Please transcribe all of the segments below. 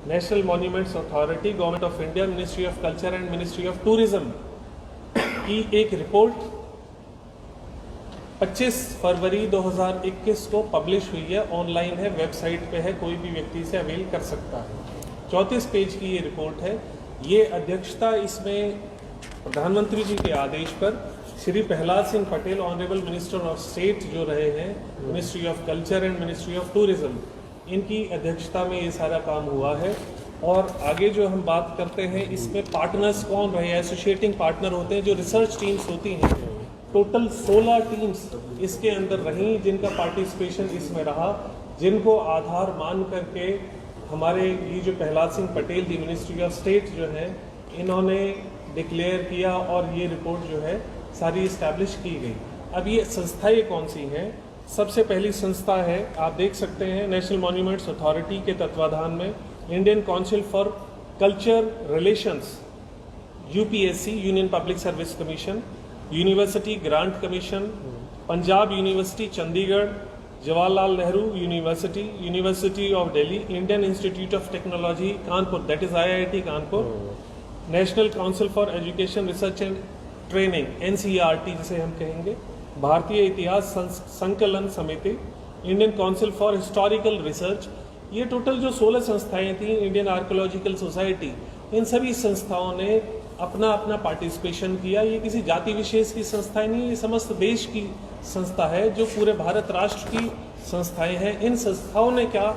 National monuments authority, government of India, ministry of culture and ministry of tourism की एक report 25 फरवरी 2021 को publish हुई है, ऑनलाइन है, वेबसाइट पे है, कोई भी व्यक्ति इसे अवेल कर सकता है। 34 पेज की ये रिपोर्ट है। ये अध्यक्षता इसमें प्रधानमंत्री जी के आदेश पर Shri Prahlad Singh Patel, honourable minister of state जो रहे हैं, ministry of culture and ministry of tourism, इनकी अध्यक्षता में ये सारा काम हुआ है। और आगे जो हम बात करते हैं, इसमें पार्टनर्स कौन रहे, एसोसिएटिंग पार्टनर होते हैं, जो रिसर्च टीम्स होती हैं, टोटल 16 टीम्स इसके अंदर रहीं, जिनका पार्टिसिपेशन इसमें रहा, जिनको आधार मान करके हमारे ये जो प्रहलाद सिंह पटेल जी, मिनिस्ट्री ऑफ स्टेट जो है, इन्होंने डिक्लेयर किया और ये रिपोर्ट जो है सारी इस्टेब्लिश की गई। अब ये संस्थाएं कौन सी हैं? सबसे पहली संस्था है, आप देख सकते हैं, नेशनल मॉन्यूमेंट्स अथॉरिटी के तत्वाधान में Indian council for culture relations, UPSC, union public service commission, university grant commission, Punjab university Chandigarh, Jawaharlal Nehru university, university of Delhi, Indian institute of technology Kanpur, that is IIT Kanpur, national council for education research and training, NCERT जिसे हम कहेंगे, भारतीय इतिहास संकलन समिति, Indian council for historical research. ये total जो 16 संस्थाएं थी, इंडियन आर्कोलॉजिकल सोसाइटी, इन सभी संस्थाओं ने अपना अपना पार्टिसिपेशन किया। ये किसी जाति विशेष की संस्थाएं नहीं, ये समस्त देश की संस्था है, जो पूरे भारत राष्ट्र की संस्थाएं हैं। इन संस्थाओं ने क्या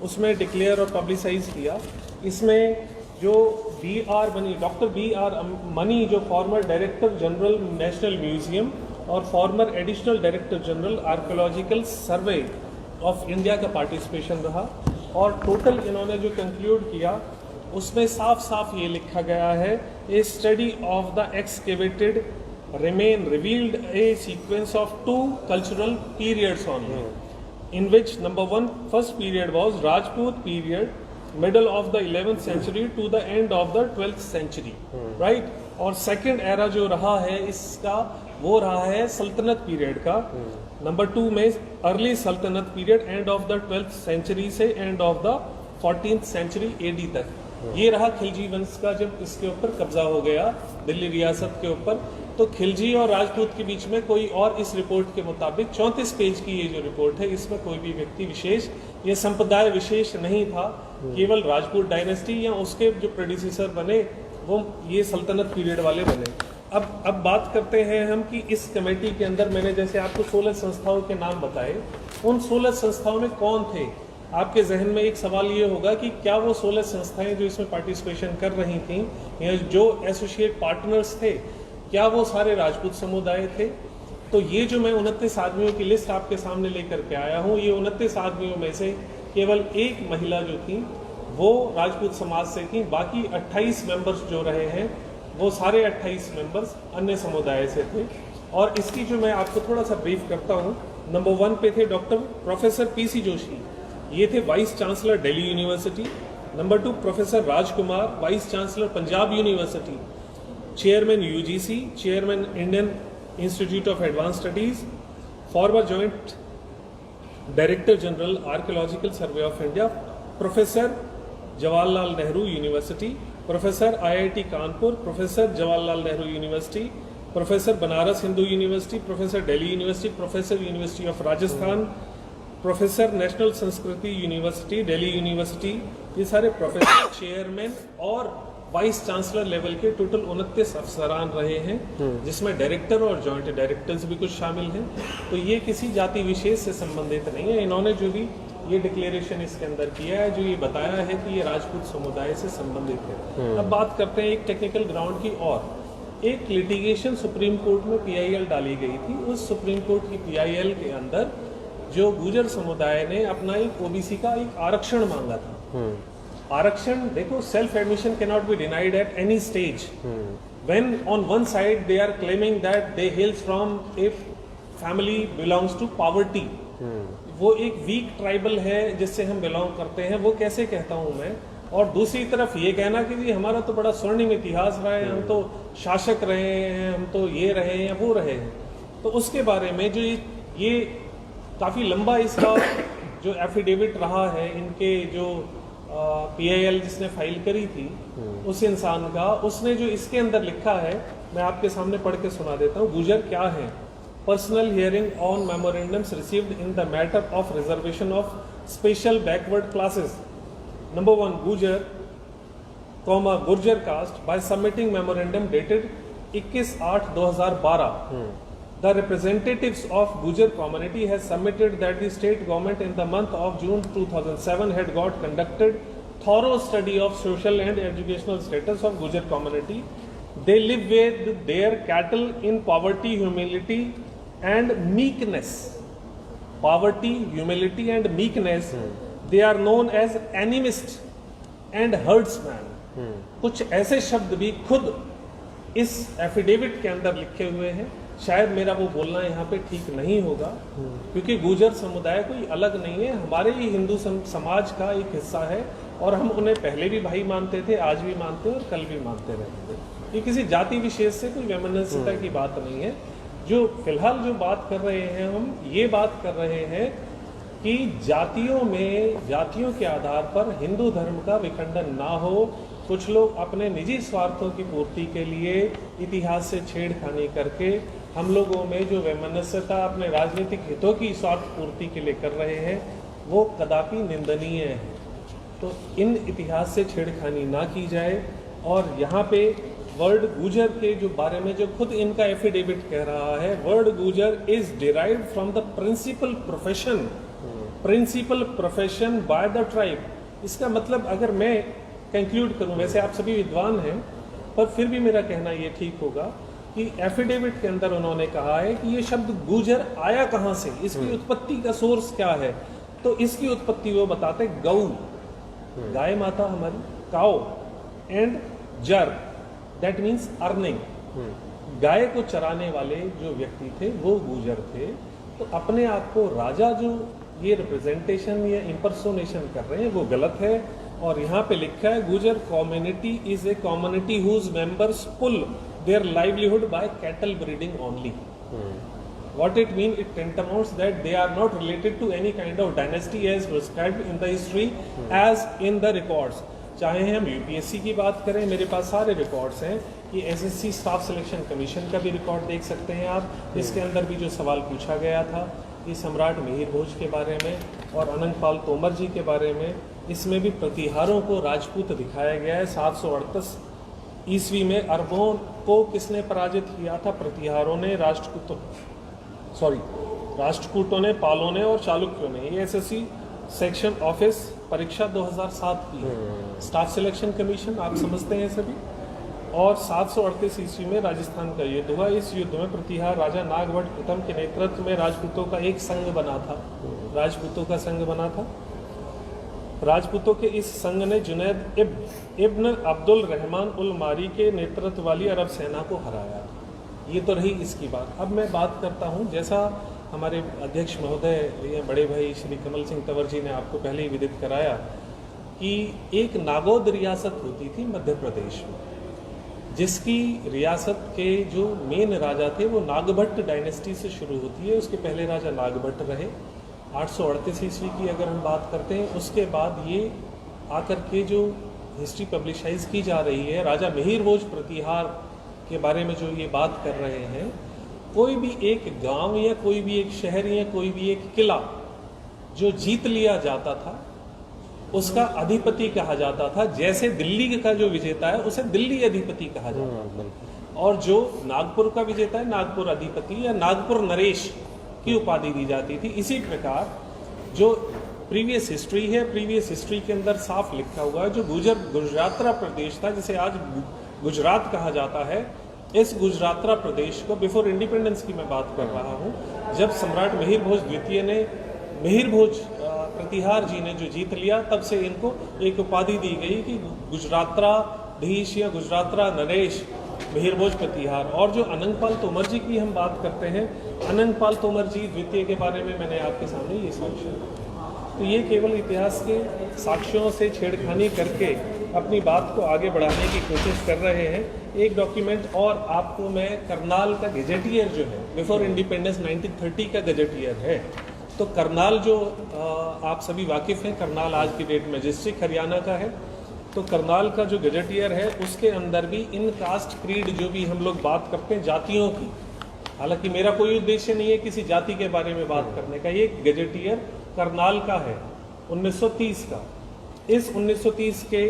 उसमें डिक्लेयर और पब्लिसाइज किया। इसमें जो डॉक्टर BR मनी, जो former director general national museum और former additional director general archaeological survey of India का पार्टिसिपेशन रहा। और टोटल इन्होंने जो कंक्लूड किया, उसमें साफ साफ ये लिखा गया है, a study of the excavated remain revealed a sequence of 2 cultural periods only, in which number 1 first period was Rajput period, middle of the 11th century to the end of the 12th century, right? और second era जो रहा है इसका, वो रहा है सल्तनत period का। नंबर 2 में अर्ली सल्तनत period, end of the 12th century से end of the 14th century AD तक। ये रहा खिलजी वंश का, जब इसके ऊपर कब्जा हो गया दिल्ली रियासत के ऊपर, तो खिलजी और राजपूत के बीच में कोई और, इस रिपोर्ट के मुताबिक 34 पेज की ये जो रिपोर्ट है, इसमें कोई भी व्यक्ति विशेष, ये संप्रदाय विशेष नहीं था, केवल राजपूत डायनेस्टी या उसके जो प्रेडिसेसर बने वो ये सल्तनत पीरियड वाले बने। अब बात करते हैं हम कि इस कमेटी के अंदर मैंने जैसे आपको 16 संस्थाओं के नाम बताए, उन 16 संस्थाओं में कौन थे? आपके जहन में एक सवाल ये होगा कि क्या वो 16 संस्थाएं जो इसमें पार्टिसिपेशन कर रही थी, या जो एसोसिएट पार्टनर्स थे, क्या वो सारे राजपूत समुदाय थे? तो ये जो मैं 29 आदमियों की लिस्ट आपके सामने लेकर के आया हूँ, ये 29 आदमियों में से केवल एक महिला जो थी वो राजपूत समाज से थी। बाकी 28 मेंबर्स जो रहे हैं, वो सारे 28 मेंबर्स अन्य समुदाय से थे। और इसकी जो मैं आपको थोड़ा सा ब्रीफ करता हूँ, नंबर 1 पे थे डॉक्टर प्रोफेसर PC जोशी, ये थे vice chancellor Delhi university. Number 2 professor Rajkumar, vice chancellor Punjab university, chairman UGC, chairman Indian institute of advance studies, farmer joint director general archaeological survey of India, professor Jawaharlal Nehru university, professor IIT Kanpur, professor Jawaharlal Nehru university, professor Banaras Hindu university, professor Delhi university, professor university of Rajasthan, professor national संस्कृति university Delhi university. ये सारे professor, chairman और vice chancellor level के total 29 अफसरान रहे हैं, जिसमें director और जॉइंट डायरेक्टर्स भी कुछ शामिल हैं। तो ये किसी जाति विशेष से संबंधित नहीं है। इन्होंने जो भी ये डिक्लेरेशन इसके अंदर किया है, जो ये बताया है कि ये राजपूत समुदाय से संबंधित है। अब बात करते हैं एक टेक्निकल ग्राउंड की। और एक लिटिगेशन सुप्रीम कोर्ट में PIL डाली गई थी। उस सुप्रीम कोर्ट की PIL के अंदर जो गुर्जर समुदाय ने अपना एक OBC का एक आरक्षण मांगा था। आरक्षण देखो, self admission can not be denied at any stage. When on one side they are claiming that they hails from a family belongs to poverty, वो एक वीक ट्राइबल है जिससे हम बिलोंग करते हैं, वो कैसे कहता हूं मैं। और दूसरी तरफ ये कहना कि जी हमारा तो बड़ा स्वर्णिम इतिहास रहा है, हम तो शासक रहे हैं, हम तो ये रहे हैं, वो रहे हैं। तो उसके बारे में जो ये काफ़ी लंबा इसका जो एफिडेविट रहा है, इनके जो PIL जिसने फाइल करी थी, उस इंसान का, उसने जो इसके अंदर लिखा है मैं आपके सामने पढ़ के सुना देता हूँ। गुजर क्या है? Personal hearing on memorandums received in the matter of reservation of special backward classes. Number 1 Gujar Gurjar caste by submitting memorandum dated 21/8/2012। The representatives of Gujar community has submitted that the state government in the month of June 2007 had got conducted thorough study of social and educational status of Gujar community. They live with their cattle in poverty, humility and meekness. Poverty, humility and meekness. They are known as animist and herdsman. कुछ ऐसे शब्द भी खुद इस affidavit के अंदर लिखे हुए हैं। शायद मेरा वो बोलना यहाँ पे ठीक नहीं होगा, क्योंकि गुर्जर समुदाय कोई अलग नहीं है, हमारे ही हिंदू समाज का एक हिस्सा है और हम उन्हें पहले भी भाई मानते थे, आज भी मानते हैं और कल भी मानते रहेंगे। ये किसी जाति विशेष से कोई वैमनस्यता की बात नहीं है। जो फिलहाल जो बात कर रहे हैं, हम ये बात कर रहे हैं कि जातियों के आधार पर हिंदू धर्म का विखंडन ना हो। कुछ लोग अपने निजी स्वार्थों की पूर्ति के लिए इतिहास से छेड़खानी करके हम लोगों में जो वैमनस्यता अपने राजनीतिक हितों की स्वार्थ पूर्ति के लिए कर रहे हैं, वो कदापि निंदनीय है। तो इन इतिहास से छेड़खानी ना की जाए। और यहाँ पे वर्ड गुजर के जो बारे में जो खुद इनका एफिडेविट कह रहा है, word Gujjar is derived from the principal profession by the tribe. इसका मतलब अगर मैं कंक्लूड करूं, वैसे आप सभी विद्वान हैं पर फिर भी मेरा कहना ये ठीक होगा कि एफिडेविट के अंदर उन्होंने कहा है कि ये शब्द गुजर आया कहाँ से, इसकी उत्पत्ति का सोर्स क्या है। तो इसकी उत्पत्ति वो बताते गऊ, गाय माता हमारी, काओ, एंड जर दैट मीन्स अर्निंग। गाय को चराने वाले जो व्यक्ति थे वो गुजर थे। तो अपने आप को राजा जो ये रिप्रेजेंटेशन या इम्पर्सोनेशन कर रहे हैं वो गलत है। और यहाँ पे लिखा है Gujjar community is a community whose members pull their livelihood by cattle breeding only. What it means, it tantamounts that they are not related to any kind of dynasty as prescribed in the history as in the records। चाहे हम UPSC की बात करें, मेरे पास सारे records हैं। ये SSC staff selection commission का भी रिकॉर्ड देख सकते हैं आप। इसके अंदर भी जो सवाल पूछा गया था ये सम्राट मिहिर भोज के बारे में और अनंगपाल तोमर जी के बारे में, इसमें भी प्रतिहारों को राजपूत दिखाया गया है। 738 ईस्वी में अरबों को किसने पराजित किया था? प्रतिहारों ने, राष्ट्रकूटों ने, पालों ने और चालुक्यों ने। ये एसएससी सेक्शन ऑफिस परीक्षा 2007 की है। स्टाफ सिलेक्शन कमीशन आप समझते हैं सभी। और 738 ईस्वी में राजस्थान का युद्ध हुआ। इस युद्ध में प्रतिहार राजा नागभट्ट प्रथम के नेतृत्व में राजपूतों का एक संघ बना था, राजपूतों का संघ बना था। राजपूतों के इस संघ ने जुनैद इब्न अब्दुल रहमान उल मारी के नेतृत्व वाली अरब सेना को हराया। ये तो रही इसकी बात। अब मैं बात करता हूँ, जैसा हमारे अध्यक्ष महोदय या बड़े भाई श्री कमल सिंह तंवर जी ने आपको पहले ही विदित कराया कि एक नागौद रियासत होती थी मध्य प्रदेश में, जिसकी रियासत के जो मेन राजा थे वो नागभट्ट डायनेस्टी से शुरू होती है। उसके पहले राजा नागभट्ट रहे। 838 ईस्वी की अगर हम बात करते हैं, उसके बाद ये आकर के जो हिस्ट्री पब्लिशाइज की जा रही है, राजा मिहिर भोज प्रतिहार के बारे में जो ये बात कर रहे हैं, कोई भी एक गांव या कोई भी एक शहर या कोई भी एक किला जो जीत लिया जाता था उसका अधिपति कहा जाता था। जैसे दिल्ली का जो विजेता है उसे दिल्ली अधिपति कहा जाता था, और जो नागपुर का विजेता है नागपुर अधिपति या नागपुर नरेश की उपाधि दी जाती थी। इसी प्रकार जो प्रीवियस हिस्ट्री है, प्रीवियस हिस्ट्री के अंदर साफ लिखा हुआ है, जो गुजरातरा प्रदेश था जिसे आज गुजरात कहा जाता है, इस गुजरातरा प्रदेश को बिफोर इंडिपेंडेंस की मैं बात कर रहा हूँ, जब सम्राट मिहिर भोज द्वितीय ने, मिहिर भोज प्रतिहार जी ने जो जीत लिया, तब से इनको एक उपाधि दी गई कि गुजरात्राधीश या गुजरातरा नरेश मिहिर भोज प्रतिहार। और जो अनंगपाल तोमर जी की हम बात करते हैं, अनंगपाल तोमर जी द्वितीय के बारे में मैंने आपके सामने ये साक्ष्य, तो ये केवल इतिहास के साक्ष्यों से छेड़खानी करके अपनी बात को आगे बढ़ाने की कोशिश कर रहे हैं। एक डॉक्यूमेंट और आपको मैं करनाल का गजेटियर जो है, बिफोर इंडिपेंडेंस 1930 का गजेटियर है, तो करनाल जो आप सभी वाकिफ़ हैं, करनाल आज की डेट में डिस्ट्रिक्ट हरियाणा का है। तो करनाल का जो गजेटियर है उसके अंदर भी इन कास्ट क्रीड जो भी हम लोग बात करते हैं जातियों की, हालांकि मेरा कोई उद्देश्य नहीं है किसी जाति के बारे में बात करने का, ये गजेटियर करनाल का है 1930 का। इस 1930 के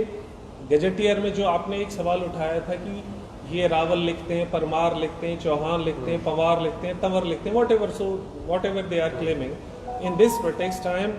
गजेटियर में जो आपने एक सवाल उठाया था कि ये रावल लिखते हैं, परमार लिखते हैं, चौहान लिखते हैं, पवार लिखते हैं, तंवर लिखते हैं, whatever they are claiming in this pretext time